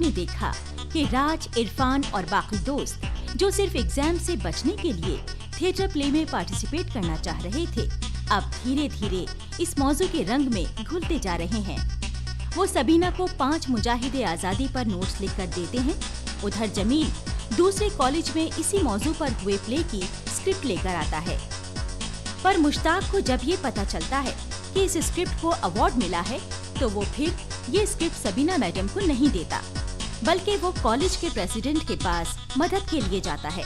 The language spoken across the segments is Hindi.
ने देखा कि राज, इरफान और बाकी दोस्त जो सिर्फ एग्जाम से बचने के लिए थिएटर प्ले में पार्टिसिपेट करना चाह रहे थे, अब धीरे धीरे इस मौजू के रंग में घुलते जा रहे हैं। वो सबीना को 5 मुजाहिदे आजादी पर नोट्स लिखकर देते हैं। उधर जमील दूसरे कॉलेज में इसी मौजू पर हुए प्ले की स्क्रिप्ट लेकर आता है। पर मुश्ताक को जब ये पता चलता है कि इस स्क्रिप्ट को अवार्ड मिला है, तो वो फिर ये स्क्रिप्ट सबीना मैडम को नहीं देता, बल्कि वो कॉलेज के प्रेसिडेंट के पास मदद के लिए जाता है।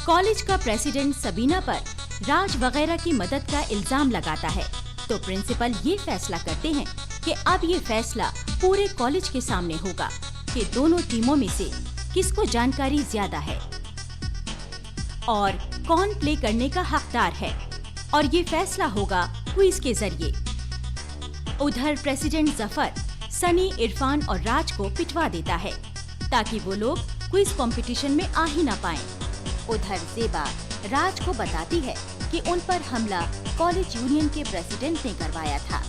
कॉलेज का प्रेसिडेंट सबीना पर राज वगैरह की मदद का इल्जाम लगाता है, तो प्रिंसिपल ये फैसला करते हैं कि अब ये फैसला पूरे कॉलेज के सामने होगा कि दोनों टीमों में से किसको जानकारी ज्यादा है और कौन प्ले करने का हकदार है, और ये फैसला होगा क्विज के जरिए। उधर प्रेसिडेंट जफर सनी, इरफान और राज को पिटवा देता है ताकि वो लोग क्विज कंपटीशन में आ ही ना पाएं। उधर ज़ेबा राज को बताती है कि उन पर हमला कॉलेज यूनियन के प्रेसिडेंट ने करवाया था।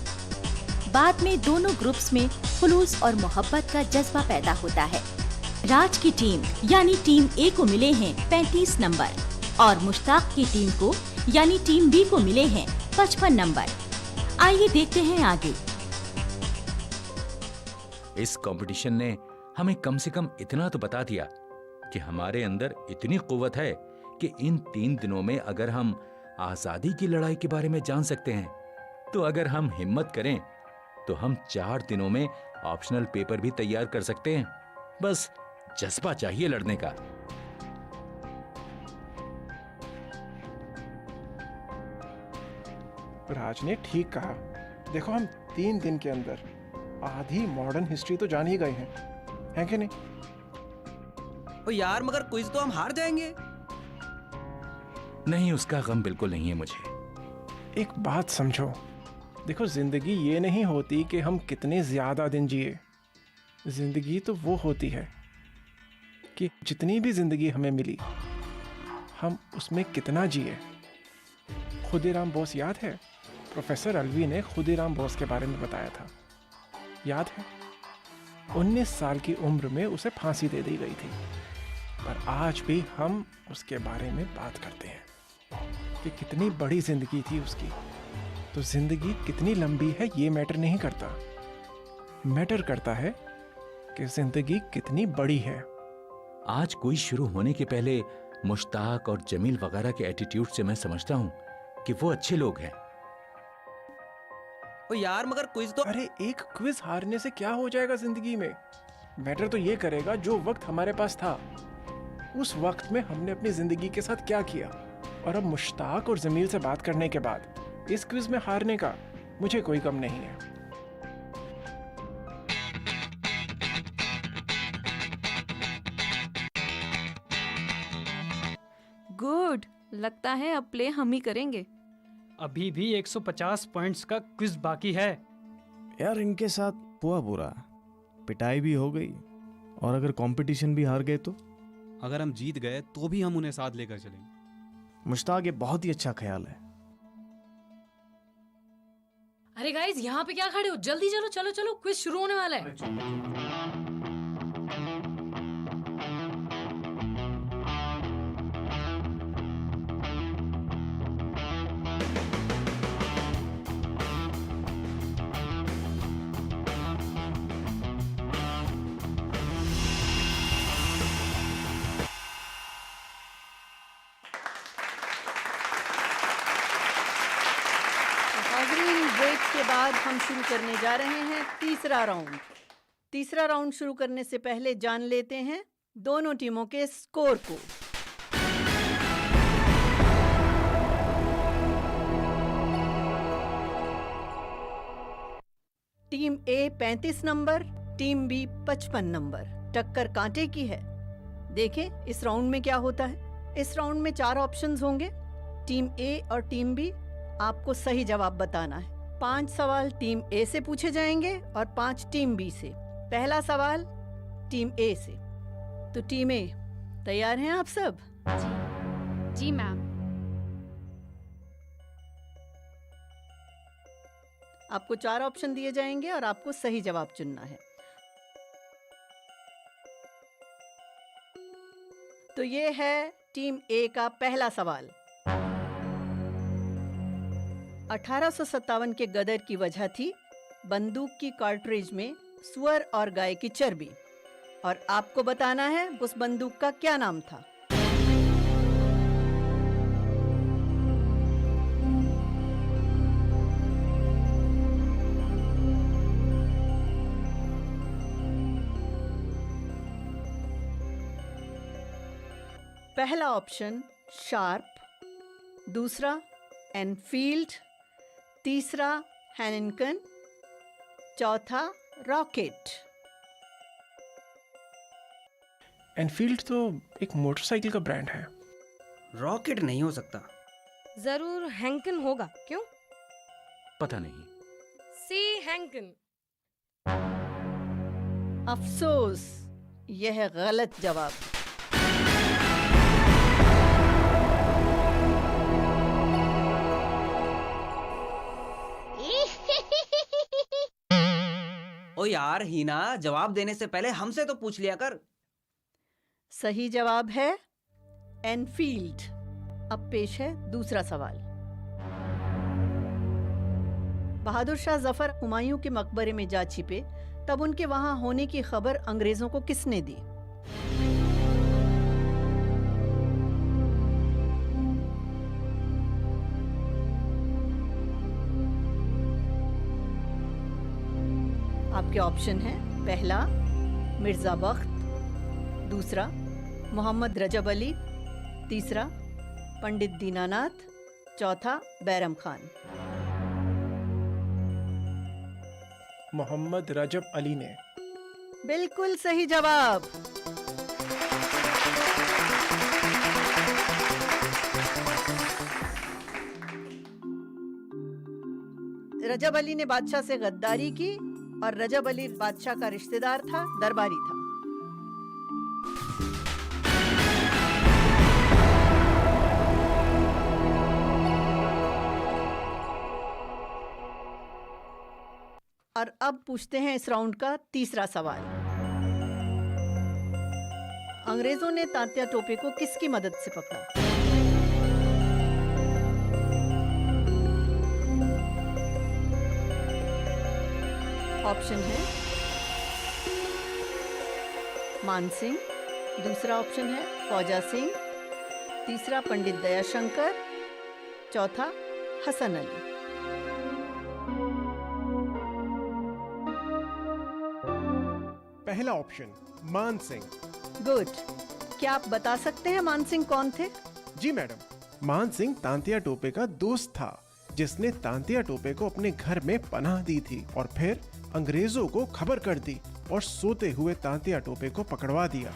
बाद में दोनों ग्रुप्स में खुलूस और मोहब्बत का जज्बा पैदा होता है। राज की टीम यानी टीम ए को मिले हैं 35 नंबर और मुश्ताक की टीम को यानी टीम बी को मिले हैं 55 नंबर। आइए देखते हैं आगे। इस कंपटीशन ने हमें कम से कम इतना तो बता दिया कि हमारे अंदर इतनी कुव्वत है कि इन 3 दिनों में अगर हम आजादी की लड़ाई के बारे में जान सकते हैं, तो अगर हम हिम्मत करें तो हम 4 दिनों में ऑप्शनल पेपर भी तैयार कर सकते हैं। बस जज्बा चाहिए लड़ने का। राज ने ठीक कहा। देखो, हम 3 दिन के अंदर आधी मॉडर्न हिस्ट्री तो जान ही गए हैं कि नहीं? ओ यार, मगर क्विज तो हम हार जाएंगे। नहीं, उसका गम बिल्कुल नहीं है मुझे। एक बात समझो, देखो, जिंदगी ये नहीं होती कि हम कितने ज्यादा दिन जिए। जिंदगी तो वो होती है कि जितनी भी जिंदगी हमें मिली, हम उसमें कितना जिए। खुदीराम बोस याद है? प्रोफेसर अलवी ने खुदीराम बोस के बारे में बताया था, याद है? 19 साल की उम्र में उसे फांसी दे दी गई थी, पर आज भी हम उसके बारे में बात करते हैं कि कितनी बड़ी जिंदगी थी उसकी। तो जिंदगी कितनी लंबी है ये मैटर नहीं करता, मैटर करता है कि जिंदगी कितनी बड़ी है। आज कोई शुरू होने के पहले मुश्ताक और जमील वगैरह के एटीट्यूड से मैं समझता हूँ कि वो अच्छे लोग हैं। ओ यार, मगर क्विज तो... अरे, एक क्विज हारने से क्या हो जाएगा जिंदगी में? मैटर तो ये करेगा जो वक्त हमारे पास था, उस वक्त में हमने अपनी जिंदगी के साथ क्या किया। और अब मुश्ताक और जमील से बात करने के बाद इस क्विज में हारने का मुझे कोई गम नहीं है। गुड, लगता है अब प्ले हम ही करेंगे। अभी भी 150 पॉइंट्स का क्विज बाकी है। यार, इनके साथ हुआ बुरा, पिटाई भी हो गई, और अगर कंपटीशन भी हार गए तो? अगर हम जीत गए तो भी हम उन्हें साथ लेकर चलेंगे। मुश्ताक, ये बहुत ही अच्छा ख्याल है। अरे गाइस, यहाँ पे क्या खड़े हो? जल्दी चलो चलो चलो, क्विज शुरू होने वाला है। ब्रेक के बाद हम शुरू करने जा रहे हैं तीसरा राउंड। तीसरा राउंड शुरू करने से पहले जान लेते हैं दोनों टीमों के स्कोर को। टीम ए 35 नंबर, टीम बी 55 नंबर। टक्कर कांटे की है। देखें इस राउंड में क्या होता है। इस राउंड में 4 ऑप्शंस होंगे। टीम ए और टीम बी, आपको सही जवाब बताना है। 5 सवाल टीम ए से पूछे जाएंगे और 5 टीम बी से। पहला सवाल टीम ए से। तो टीम ए, तैयार हैं आप सब? जी मैम। आपको 4 ऑप्शन दिए जाएंगे और आपको सही जवाब चुनना है। ये है टीम ए का पहला सवाल। 1857 के गदर की वजह थी बंदूक की कार्ट्रिज में सुअर और गाय की चर्बी, और आपको बताना है उस बंदूक का क्या नाम था। पहला ऑप्शन शार्प, दूसरा एनफील्ड, तीसरा हैनिकन, चौथा रॉकेट। एनफील्ड तो एक मोटरसाइकिल का ब्रांड है। रॉकेट नहीं हो सकता। जरूर हैंकन होगा, क्यों? पता नहीं। सी हैंकन। अफसोस, यह गलत जवाब। ओ यार हीना, जवाब देने से पहले हमसे तो पूछ लिया कर। सही जवाब है एनफील्ड। अब पेश है दूसरा सवाल। बहादुर शाह जफर हुमायूं के मकबरे में जा छिपे, तब उनके वहां होने की खबर अंग्रेजों को किसने दी? आपके ऑप्शन है, पहला मिर्जा बख्त, दूसरा मोहम्मद रजब अली, तीसरा पंडित दीनानाथ, चौथा बैरम खान। मोहम्मद रजब अली ने। बिल्कुल सही जवाब। रजब अली ने बादशाह से गद्दारी की, और रजब अली बादशाह का रिश्तेदार था, दरबारी था। और अब पूछते हैं इस राउंड का तीसरा सवाल। अंग्रेजों ने तात्या टोपे को किसकी मदद से पकड़ा? ऑप्शन है मान सिंह, दूसरा ऑप्शन है फौजा सिंह, तीसरा पंडित दयाशंकर, चौथा हसन अली। पहला ऑप्शन मान सिंह। गुड। क्या आप बता सकते हैं मान सिंह कौन थे? जी मैडम, मान सिंह तांतिया टोपे का दोस्त था, जिसने तांतिया टोपे को अपने घर में पनाह दी थी और फिर अंग्रेजों को खबर कर दी और सोते हुए तांतिया टोपे को पकड़वा दिया।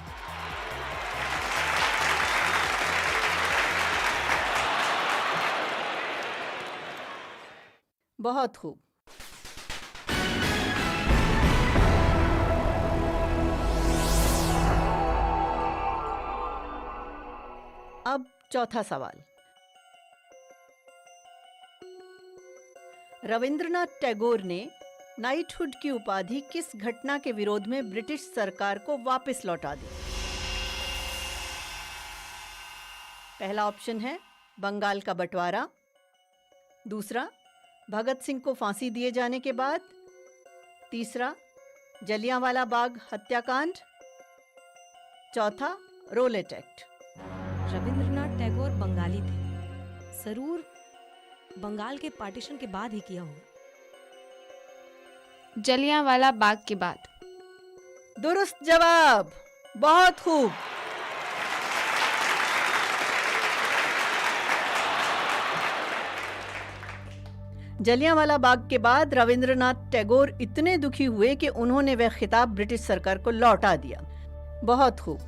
बहुत खूब। अब चौथा सवाल। रविंद्रनाथ टैगोर ने नाइटहुड की उपाधि किस घटना के विरोध में ब्रिटिश सरकार को वापस लौटा दी? पहला ऑप्शन है बंगाल का बंटवारा, दूसरा भगत सिंह को फांसी दिए जाने के बाद, तीसरा जलियांवाला बाग हत्याकांड, चौथा रोलेट एक्ट। रविंद्रनाथ टैगोर बंगाली थे, जरूर बंगाल के पार्टीशन के बाद ही किया होगा। जलियांवाला बाग के बाद। दुरुस्त जवाब। बहुत खूब। जलियांवाला बाग के बाद रविंद्रनाथ टैगोर इतने दुखी हुए कि उन्होंने वह खिताब ब्रिटिश सरकार को लौटा दिया। बहुत खूब।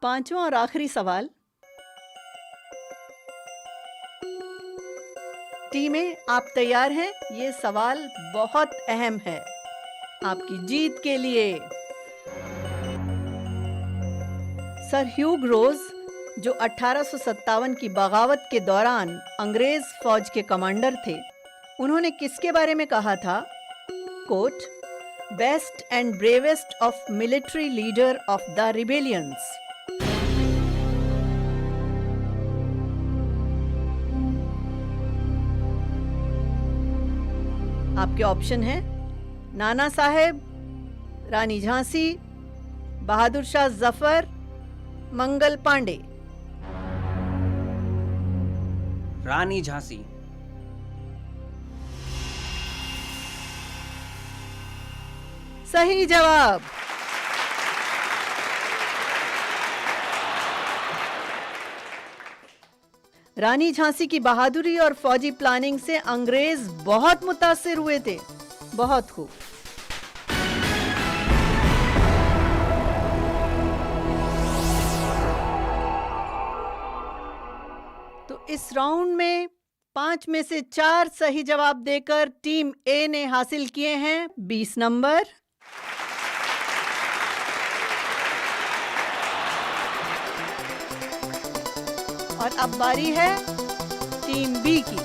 पांचवा और आखिरी सवाल। टीमें, आप तैयार हैं? ये सवाल बहुत अहम है आपकी जीत के लिए। सर ह्यूग रोज, जो 1857 की बगावत के दौरान अंग्रेज फौज के कमांडर थे, उन्होंने किसके बारे में कहा था? Quote, best and bravest of military leader of the rebellions. आपके ऑप्शन है नाना साहेब, रानी झांसी, बहादुर शाह जफर, मंगल पांडे। रानी झांसी। सही जवाब। रानी झांसी की बहादुरी और फौजी प्लानिंग से अंग्रेज बहुत मुतासिर हुए थे। बहुत खूब। तो इस राउंड में 5 में से 4 सही जवाब देकर टीम ए ने हासिल किए हैं 20 नंबर। और अब बारी है टीम बी की।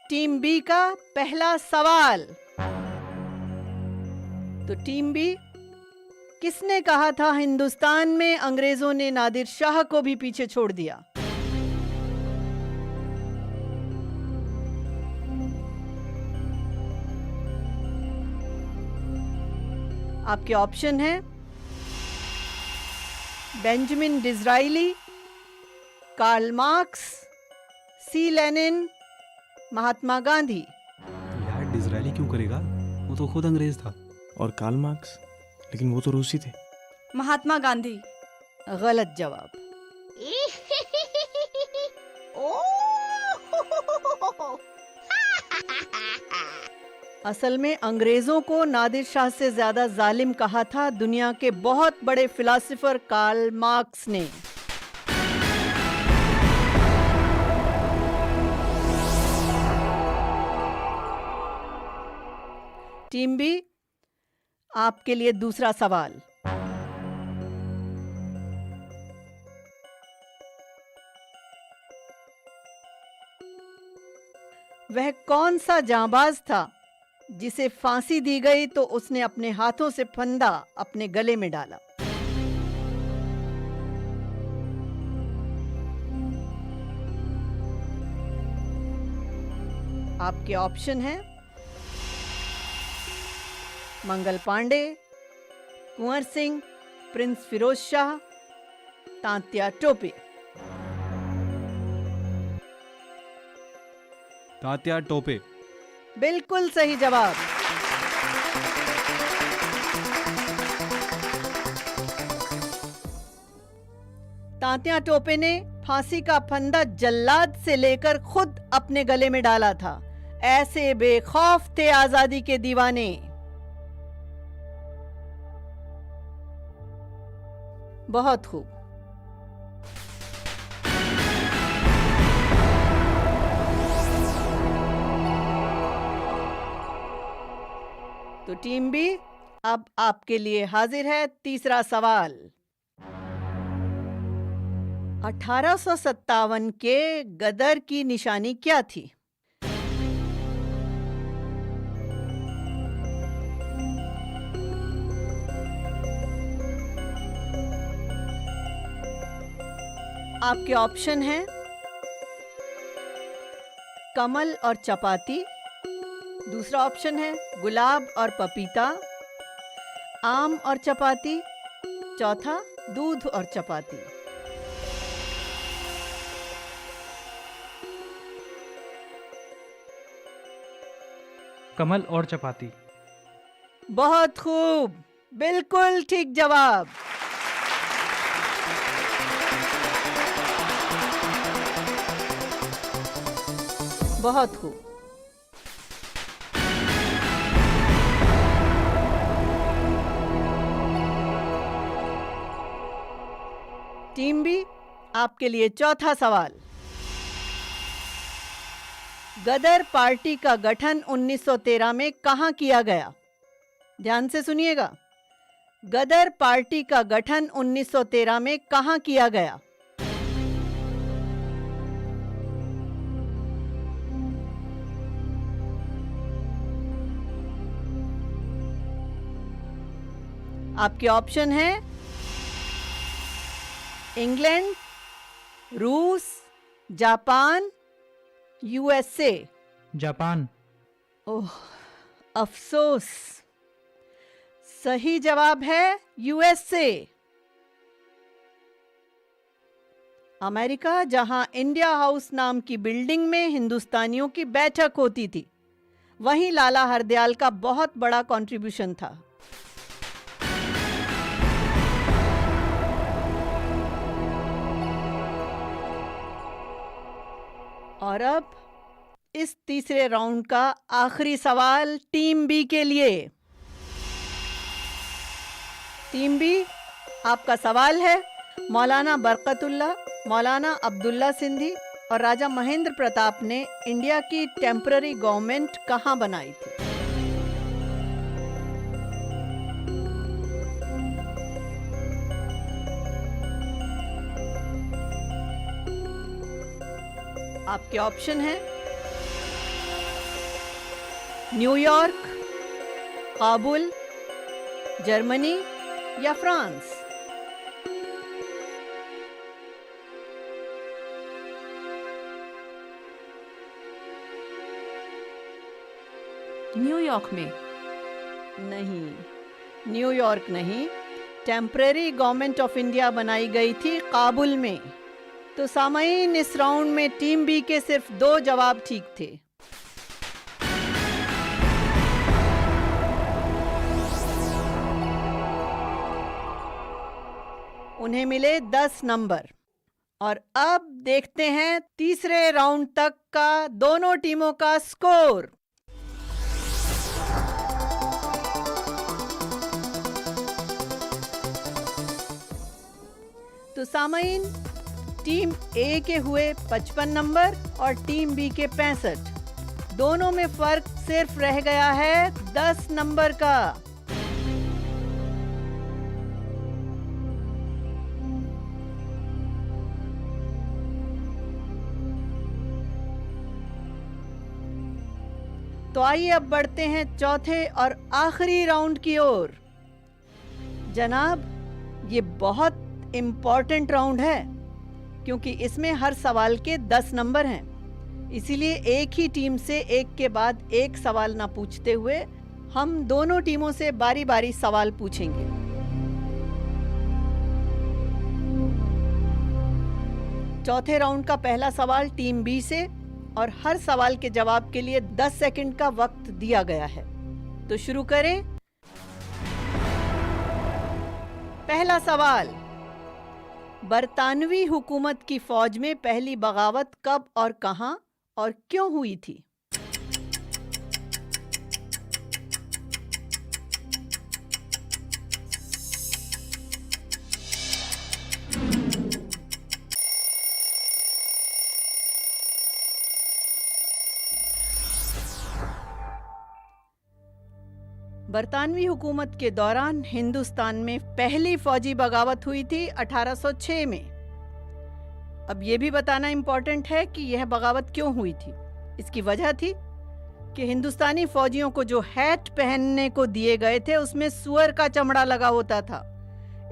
टीम बी का पहला सवाल। तो टीम बी, किसने कहा था हिंदुस्तान में अंग्रेजों ने नादिर शाह को भी पीछे छोड़ दिया? आपके ऑप्शन हैं बेंजामिन डिज़राइली, कार्ल मार्क्स, सी लेनिन, महात्मा गांधी। यार डिज़राइली क्यों करेगा, वो तो खुद अंग्रेज था। और कार्ल मार्क्स, लेकिन वो तो रूसी थे। महात्मा गांधी। गलत जवाब। असल में अंग्रेजों को नादिर शाह से ज्यादा जालिम कहा था दुनिया के बहुत बड़े फिलोसोफर कार्ल मार्क्स ने। टीम बी, आपके लिए दूसरा सवाल। वह कौन सा जांबाज था जिसे फांसी दी गई तो उसने अपने हाथों से फंदा अपने गले में डाला? आपके ऑप्शन हैं मंगल पांडे, कुंवर सिंह, प्रिंस फिरोज शाह, तांत्या टोपे। तात्या टोपे। बिल्कुल सही जवाब। तांत्या टोपे ने फांसी का फंदा जल्लाद से लेकर खुद अपने गले में डाला था। ऐसे बेखौफ थे आजादी के दीवाने। बहुत खूब। तो टीम बी, अब आपके लिए हाजिर है तीसरा सवाल। 1857 के गदर की निशानी क्या थी? आपके ऑप्शन हैं कमल और चपाती, दूसरा ऑप्शन है गुलाब और पपीता, आम और चपाती, चौथा दूध और चपाती। कमल और चपाती। बहुत खूब, बिल्कुल ठीक जवाब। बहुत खूब। टीम बी, आपके लिए चौथा सवाल। गदर पार्टी का गठन 1913 में कहां किया गया? ध्यान से सुनिएगा। गदर पार्टी का गठन 1913 में कहां किया गया? आपके ऑप्शन है इंग्लैंड, रूस, जापान, यूएसए। जापान। ओह, अफसोस, सही जवाब है यूएसए। अमेरिका, जहां इंडिया हाउस नाम की बिल्डिंग में हिंदुस्तानियों की बैठक होती थी, वहीं लाला हरदयाल का बहुत बड़ा कंट्रीब्यूशन था। और अब इस तीसरे राउंड का आखिरी सवाल टीम बी के लिए। टीम बी, आपका सवाल है, मौलाना बरकतुल्लाह, मौलाना अब्दुल्ला सिंधी और राजा महेंद्र प्रताप ने इंडिया की टेम्पररी गवर्नमेंट कहां बनाई थी? आपके ऑप्शन है न्यूयॉर्क, काबुल, जर्मनी या फ्रांस। न्यूयॉर्क में। नहीं, न्यूयॉर्क नहीं, टेम्पररी गवर्नमेंट ऑफ इंडिया बनाई गई थी काबुल में। तो सामईन, इस राउंड में टीम बी के सिर्फ 2 जवाब ठीक थे। उन्हें मिले 10 नंबर। और अब देखते हैं तीसरे राउंड तक का दोनों टीमों का स्कोर। तो सामईन, टीम ए के हुए 55 नंबर और टीम बी के 65। दोनों में फर्क सिर्फ रह गया है 10 नंबर का। तो आइए अब बढ़ते हैं चौथे और आखिरी राउंड की ओर। जनाब, ये बहुत इम्पॉर्टेंट राउंड है क्योंकि इसमें हर सवाल के 10 नंबर हैं। इसीलिए एक ही टीम से एक के बाद एक सवाल ना पूछते हुए हम दोनों टीमों से बारी बारी सवाल पूछेंगे। चौथे राउंड का पहला सवाल टीम बी से और हर सवाल के जवाब के लिए 10 सेकंड का वक्त दिया गया है। तो शुरू करें। पहला सवाल, बरतानवी हुकूमत की फौज में पहली बगावत कब और कहां और क्यों हुई थी? बरतानवी हुकूमत के दौरान हिंदुस्तान में पहली फौजी बगावत हुई थी 1806 में। अब यह भी बताना इंपॉर्टेंट है कि यह बगावत क्यों हुई थी। इसकी वजह थी कि हिंदुस्तानी फौजियों को जो हैट पहनने को दिए गए थे उसमें सुअर का चमड़ा लगा होता था।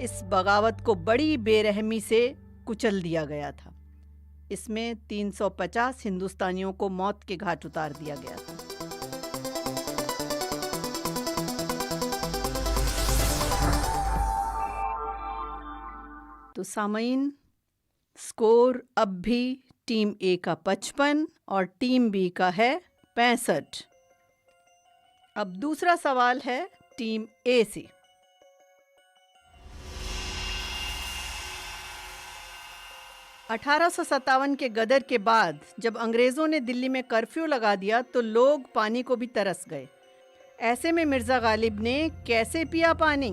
इस बगावत को बड़ी बेरहमी से कुचल दिया गया था। इसमें 350 हिंदुस्तानियों को मौत के घाट उतार दिया गया था। तो सामईन, स्कोर अब भी टीम ए का 55 और टीम बी का है 65। अब दूसरा सवाल है टीम ए से। (1857) के गदर के बाद जब अंग्रेजों ने दिल्ली में कर्फ्यू लगा दिया तो लोग पानी को भी तरस गए। ऐसे में मिर्जा गालिब ने कैसे पिया पानी?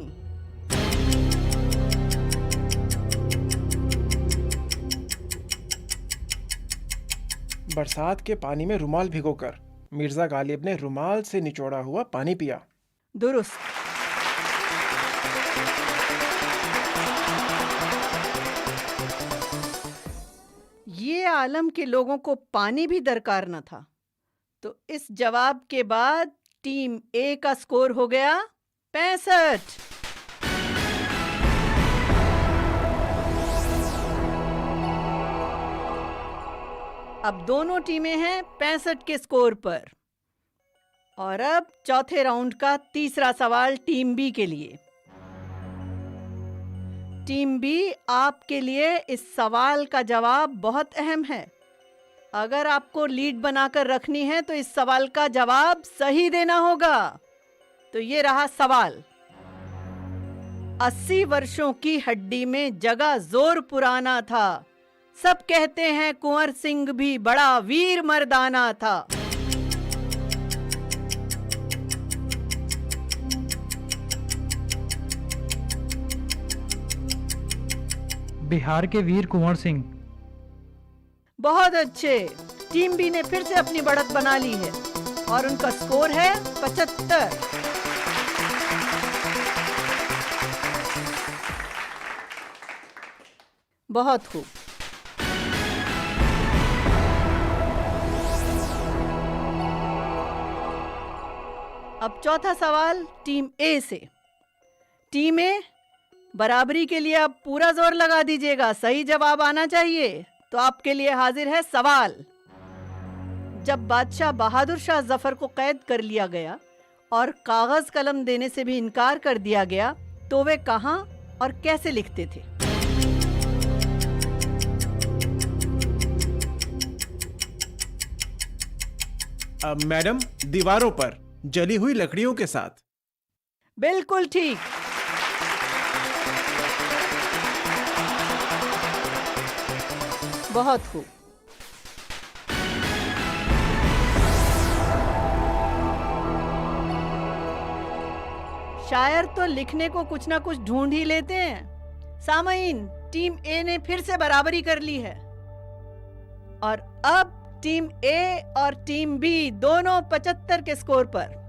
बरसात के पानी में रुमाल भिगोकर मिर्जा गालिब ने रुमाल से निचोड़ा हुआ पानी पिया। दुरुस्त। आलम के लोगों को पानी भी दरकार न था। तो इस जवाब के बाद टीम ए का स्कोर हो गया 65। अब दोनों टीमें हैं 65 के स्कोर पर। और अब चौथे राउंड का तीसरा सवाल टीम बी के लिए। टीम बी, आपके लिए इस सवाल का जवाब बहुत अहम है। अगर आपको लीड बनाकर रखनी है तो इस सवाल का जवाब सही देना होगा। तो ये रहा सवाल। 80 वर्षों की हड्डी में जगह जोर पुराना था, सब कहते हैं कुंवर सिंह भी बड़ा वीर मर्दाना था। बिहार के वीर कुंवर सिंह। बहुत अच्छे। टीम बी ने फिर से अपनी बढ़त बना ली है और उनका स्कोर है 75। बहुत खूब। अब चौथा सवाल टीम ए से। टीम ए, बराबरी के लिए अब पूरा जोर लगा दीजिएगा, सही जवाब आना चाहिए। तो आपके लिए हाजिर है सवाल। जब बादशाह बहादुर शाह जफर को कैद कर लिया गया और कागज कलम देने से भी इनकार कर दिया गया, तो वे कहां और कैसे लिखते थे? मैडम, दीवारों पर जली हुई लकड़ियों के साथ। बिल्कुल ठीक। बहुत खूब। शायर तो लिखने को कुछ ना कुछ ढूंढ ही लेते हैं। सामईन, टीम ए ने फिर से बराबरी कर ली है और अब टीम ए और टीम बी दोनों 75 के स्कोर पर।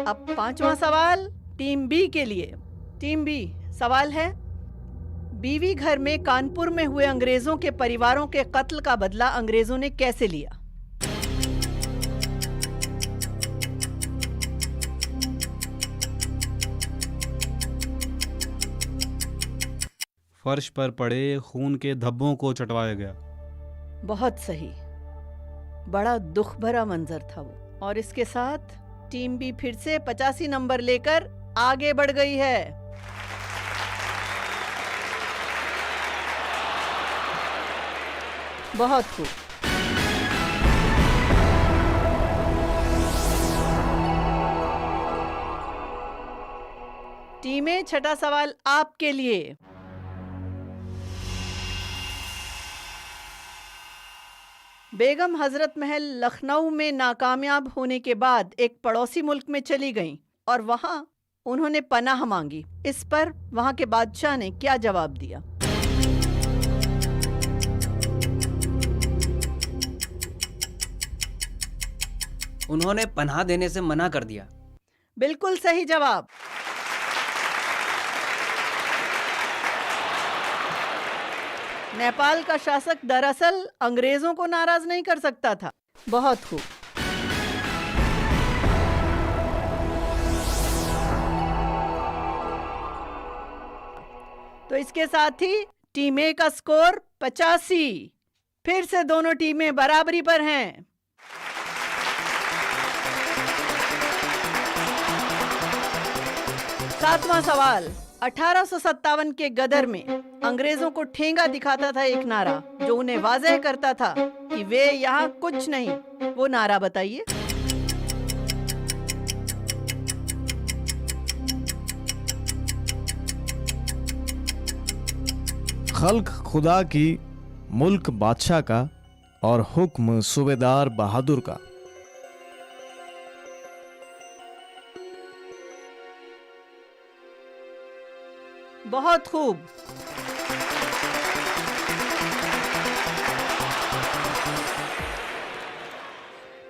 अब पांचवा सवाल टीम बी के लिए। टीम बी, सवाल है, बीवी घर में कानपुर में हुए अंग्रेजों के परिवारों के कत्ल का बदला अंग्रेजों ने कैसे लिया? फर्श पर पड़े खून के धब्बों को चटवाया गया। बहुत सही। बड़ा दुख भरा मंजर था वो। और इसके साथ टीम बी फिर से 85 नंबर लेकर आगे बढ़ गई है। बहुत खूब। टीमें, छठा सवाल आपके लिए। बेगम हजरत महल लखनऊ में नाकामयाब होने के बाद एक पड़ोसी मुल्क में चली गईं और वहां उन्होंने पनाह मांगी। इस पर वहां के बादशाह ने क्या जवाब दिया? उन्होंने पनाह देने से मना कर दिया। बिल्कुल सही जवाब। नेपाल का शासक दरअसल अंग्रेजों को नाराज नहीं कर सकता था। बहुत खूब। तो इसके साथ ही टीम ए का स्कोर 85। फिर से दोनों टीमें बराबरी पर हैं। सातवां सवाल। 1857 के गदर में अंग्रेजों को ठेंगा दिखाता था एक नारा, जो उन्हें वाज़ेह करता था कि वे यहाँ कुछ नहीं। वो नारा बताइए। खल्क खुदा की, मुल्क बादशाह का और हुक्म सूबेदार बहादुर का। बहुत खूब।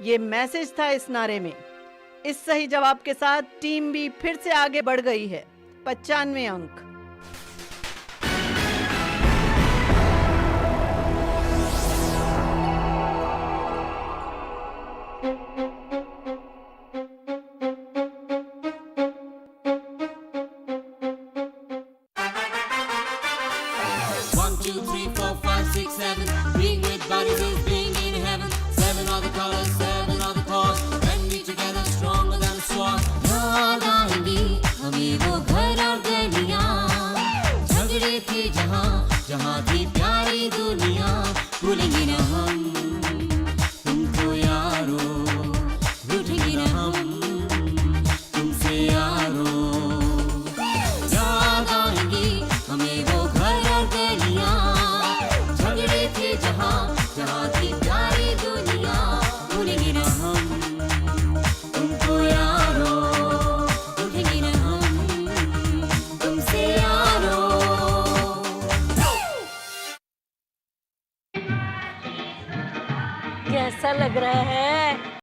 ये मैसेज था इस नारे में। इस सही जवाब के साथ टीम बी फिर से आगे बढ़ गई है। 95 अंक। 2, 3, 4, 5, 6, 7. Being with buddies is being in heaven. 7 are the colors, 7 are the cause. When we together stronger than a sword. याद आएंगी हमें वो घर और गलियां, झगड़े थे जहाँ जहाँ थी प्यारी दुनिया. भूलेंगे न हम तुमको यारो, रूठेंगे न हम तुमसे यारो. याद आएंगी हमें वो घर और गलियां, झगड़े थे जहाँ जहाँ थी प्यारी दुनिया. भूलेंगे न हम तुमको यारो, रूठेंगे न हम तुमसे यारो. कैसा लग रहा है?